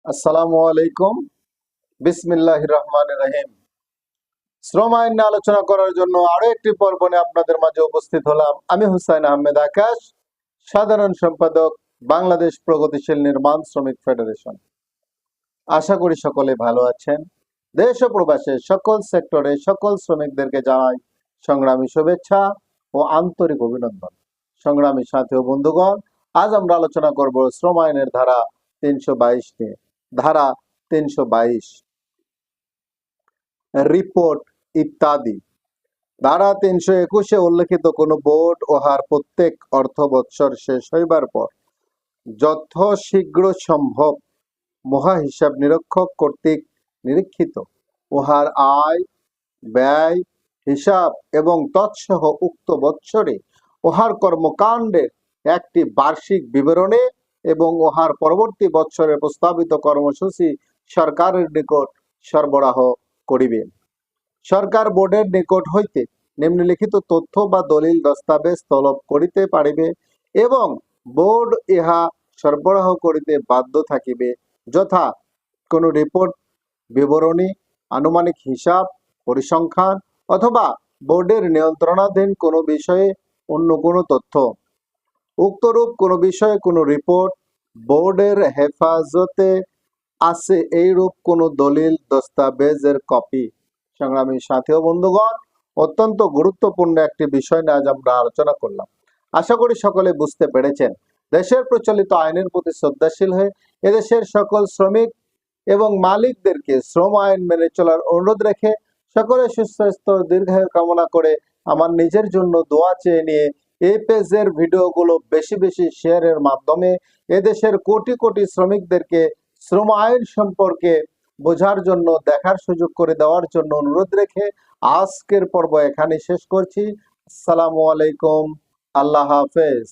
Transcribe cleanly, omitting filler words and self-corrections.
আসসালামু আলাইকুম। বিসমিল্লাহির রহমানির রহিম। শ্রম আইন নিয়ে আলোচনা করার জন্য আরো একটি পর্ব নিয়ে আপনাদের মাঝে উপস্থিত হলাম। আমি হুসাইন আহমেদ আকাশ, সাধারণ সম্পাদক, বাংলাদেশ প্রগতিশীল নির্মাণ শ্রমিক ফেডারেশন। আশা করি সকলে ভালো আছেন। দেশ ও প্রবাসে সকল সেক্টরে সকল শ্রমিকদেরকে জানাই সংগ্রামী শুভেচ্ছা ও আন্তরিক অভিনন্দন। সংগ্রামী সাথী ও বন্ধুগণ, আজ আমরা আলোচনা করব শ্রম আইনের ধারা ৩২২ নিয়ে। ধারা ৩২২, রিপোর্ট ইত্যাদি। ধারা ৩২১-এ উল্লেখিত কোন বোর্ড উহার প্রত্যেক অর্থ বৎসর শেষ হইবার পর যথাশীঘ্র সম্ভব মহা হিসাব নিরীক্ষক কর্তৃক নিরীক্ষিত উহার আয় ব্যয় হিসাব এবং তৎসহ উক্ত বৎসরে উহার কর্মকাণ্ডের একটি বার্ষিক বিবরণী এবং উহার পরবর্তী বৎসরের প্রস্তাবিত কর্মসূচি সরকারের নিকট সরবরাহ করিবে। সরকার বোর্ডের নিকট হইতে নিম্নলিখিত তথ্য বা দলিল দস্তাবেজ তলব করিতে পারিবে এবং বোর্ড ইহা সরবরাহ করিতে বাধ্য থাকিবে, যথা কোনো রিপোর্ট, বিবরণী, আনুমানিক হিসাব, পরিসংখ্যান অথবা বোর্ডের নিয়ন্ত্রণাধীন কোনো বিষয়ে অন্য কোনো তথ্য। উক্তরূপ কোনো বিষয়ে কোনো রিপোর্ট বোর্ডের হেফাজতে আছে এইরূপ কোনো দলিল দস্তাবেজের কপি। সংগ্রামী সাথী ও বন্ধুগণ, অত্যন্ত গুরুত্বপূর্ণ একটি বিষয় নিয়ে আজ আমরা আলোচনা করলাম। আশা করি সকলে বুঝতে পেরেছেন। দেশের প্রচলিত আইনের প্রতি শ্রদ্ধাশীল হয়ে এদেশের সকল শ্রমিক এবং মালিকদেরকে শ্রম আইন মেনে চলার অনুরোধ রেখে সকলে সুস্বাস্থ্য দীর্ঘায়ু কামনা করে আমার নিজের জন্য দোয়া চেয়ে নিয়ে এই পেজের ভিডিওগুলো বেশি বেশি শেয়ারের মাধ্যমে এদেশের কোটি কোটি শ্রমিকদেরকে শ্রম আইন সম্পর্কে বোঝার জন্য, দেখার সুযোগ করে দেওয়ার জন্য অনুরোধ রেখে আজকের পর্ব এখানে শেষ করছি। আসসালামু আলাইকুম, আল্লাহ হাফেজ।